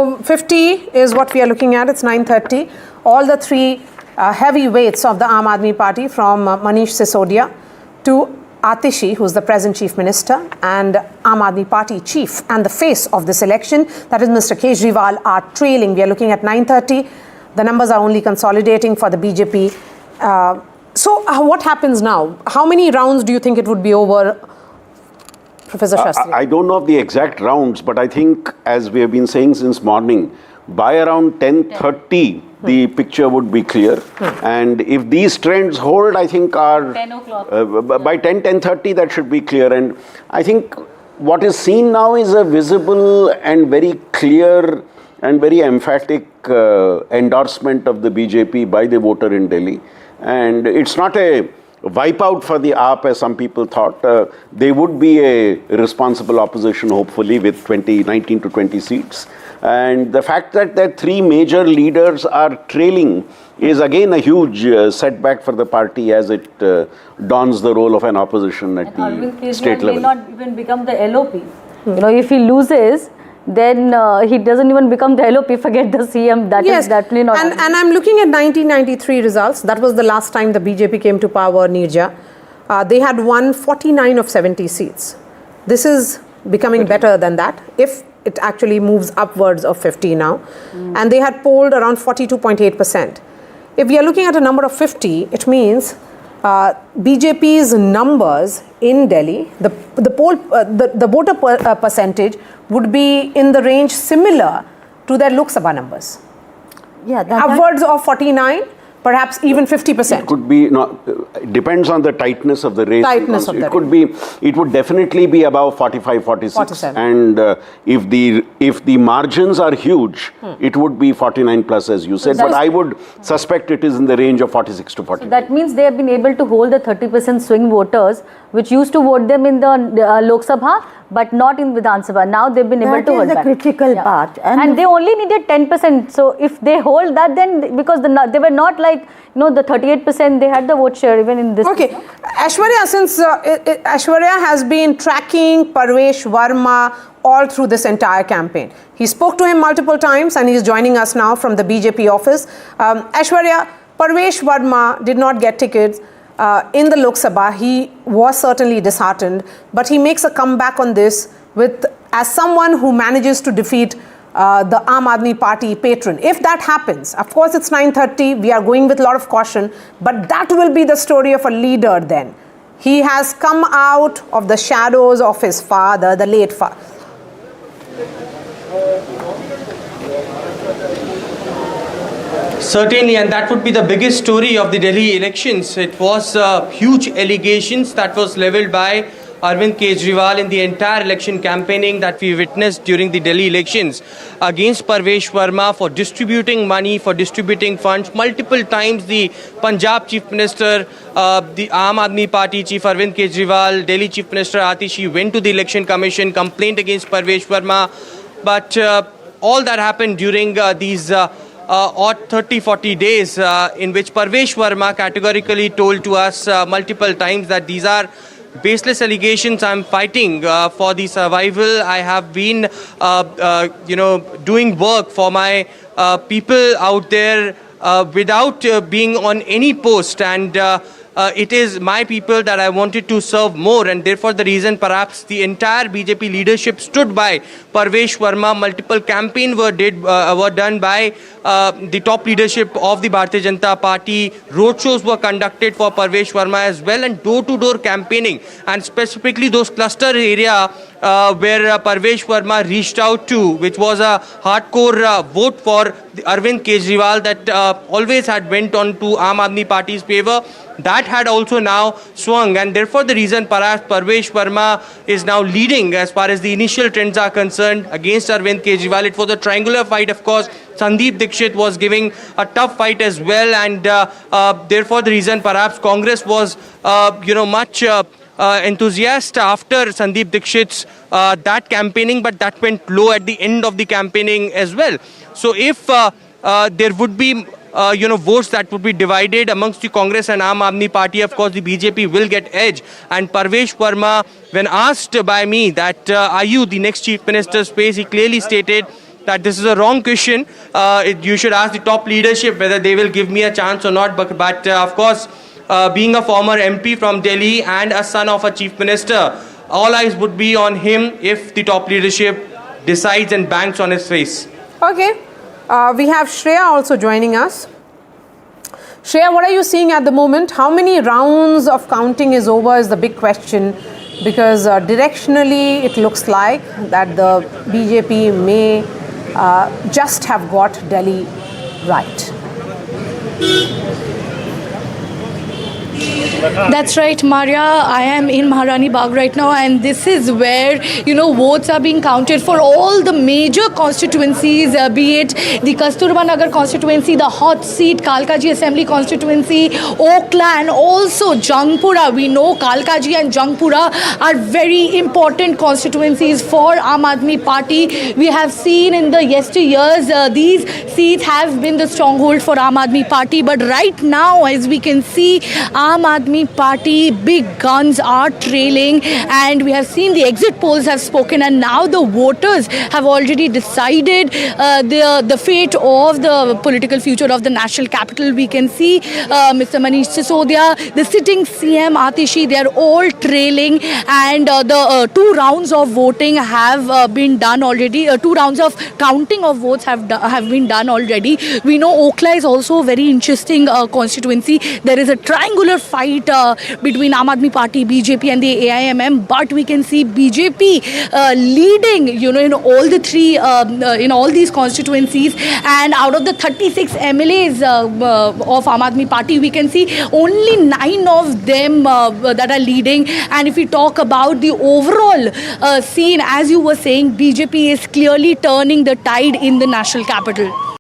So 50 is what we are looking at. It's 9:30. All the three heavyweights of the Aam Aadmi Party, from Manish Sisodia to Atishi, who's the present Chief Minister, and Aam Aadmi Party chief and the face of this election, that is Mr. Kejriwal, are trailing. We are looking at 9:30. The numbers are only consolidating for the BJP. So what happens now? How many rounds do you think it would be over, Professor Shastri? I don't know of the exact rounds, but I think, as we have been saying since morning, by around 10:30, the picture would be clear. And if these trends hold, I think our 10 o'clock. By 10:30, that should be clear. And I think what is seen now is a visible and very clear and very emphatic endorsement of the BJP by the voter in Delhi. And it's not a wipeout for the AAP, as some people thought. They would be a responsible opposition, hopefully, with 19 to 20 seats. And the fact that the three major leaders are trailing is again a huge setback for the party as it dons the role of an opposition at the state level. May not even become the LOP. You know, if he loses, then he doesn't even become the LOP, forget the CM. That is definitely not. And I'm looking at 1993 results. That was the last time the BJP came to power, Neerja. They had won 49 of 70 seats. This is becoming better than that, if it actually moves upwards of 50 now. And they had polled around 42.8%. If we are looking at a number of 50, it means BJP's numbers in Delhi, the voter percentage would be in the range similar to their Lok Sabha numbers. Yeah, upwards of 49, perhaps even 50%. It could be, depends on the tightness of the race. It would definitely be above 45, 46. 47. And if the margins are huge, it would be 49 plus, as you said. But I would suspect it is in the range of 46 to 40. So that means they have been able to hold the 30% swing voters, which used to vote them in the Lok Sabha, but not in Vidhan Sabha. Now they've been able to hold that. That is the critical part. And they only needed 10%. So if they hold that, then because they were not like, the 38%, they had the vote share even in this. Okay. Aishwarya, since Aishwarya has been tracking Parvesh Verma all through this entire campaign. He spoke to him multiple times and he's joining us now from the BJP office. Aishwarya, Parvesh Verma did not get tickets in the Lok Sabha. He was certainly disheartened, but he makes a comeback on this as someone who manages to defeat the Aam Aadmi Party patron. If that happens, of course it's 9:30, we are going with a lot of caution, but that will be the story of a leader then. He has come out of the shadows of his father, the late father. Certainly, and that would be the biggest story of the Delhi elections. It was huge allegations that was leveled by Arvind Kejriwal in the entire election campaigning that we witnessed during the Delhi elections against Parvesh Verma for distributing money, for distributing funds. Multiple times the Punjab Chief Minister, the Aam Aadmi Party Chief Arvind Kejriwal, Delhi Chief Minister Atishi went to the Election Commission, complained against Parvesh Verma. But all that happened during these odd 30-40 days in which Parvesh Verma categorically told to us multiple times that these are baseless allegations. I'm fighting for the survival. I have been, doing work for my people out there without being on any post, and it is my people that I wanted to serve more, and therefore the reason perhaps the entire BJP leadership stood by Parvesh Verma. Multiple campaigns were done by the top leadership of the Bharatiya Janata Party. Roadshows were conducted for Parvesh Verma as well, and door-to-door campaigning, and specifically those cluster area where Parvesh Verma reached out to, which was a hardcore vote for Arvind Kejriwal that always had went on to Aam Aadmi Party's favor. That had also now swung, and therefore the reason perhaps Parvesh Verma is now leading as far as the initial trends are concerned against Arvind Kejriwal. It was a triangular fight, of course. Sandeep Dixit was giving a tough fight as well, and therefore the reason perhaps Congress was much enthusiastic after Sandeep Dixit's that campaigning, but that went low at the end of the campaigning as well. So if there would be votes that would be divided amongst the Congress and Aam Aadmi Party, of course the BJP will get edge. And Parvesh Verma, when asked by me that are you the next Chief Minister's space, he clearly stated that this is a wrong question. You should ask the top leadership whether they will give me a chance or not. But of course, being a former MP from Delhi and a son of a chief minister, all eyes would be on him if the top leadership decides and banks on his face. Okay. We have Shreya also joining us. Shreya, what are you seeing at the moment? How many rounds of counting is over is the big question, because directionally it looks like that the BJP may just have got Delhi right. That's right, Maria. I am in Maharani Bagh right now, and this is where, votes are being counted for all the major constituencies, be it the Kasturba Nagar constituency, the hot seat, Kalkaji Assembly constituency, Okla, and also Jangpura. We know Kalkaji and Jangpura are very important constituencies for Aam Aadmi Party. We have seen in the yesteryears, these seats have been the stronghold for Aam Aadmi Party, but right now, as we can see, Aam Aadmi Party big guns are trailing, and we have seen the exit polls have spoken, and now the voters have already decided the fate of the political future of the national capital. We can see Mr. Manish Sisodia, the sitting CM Atishi, they are all trailing, and the 2 rounds of voting have been done already. 2 rounds of counting of votes have been done already. We know Okla is also a very interesting constituency. There is a triangular fight between Aam Aadmi Party, BJP and the AIMM, but we can see BJP leading, in all the 3, in all these constituencies, and out of the 36 MLAs of Aam Aadmi Party, we can see only 9 of them that are leading. And if we talk about the overall scene, as you were saying, BJP is clearly turning the tide in the national capital.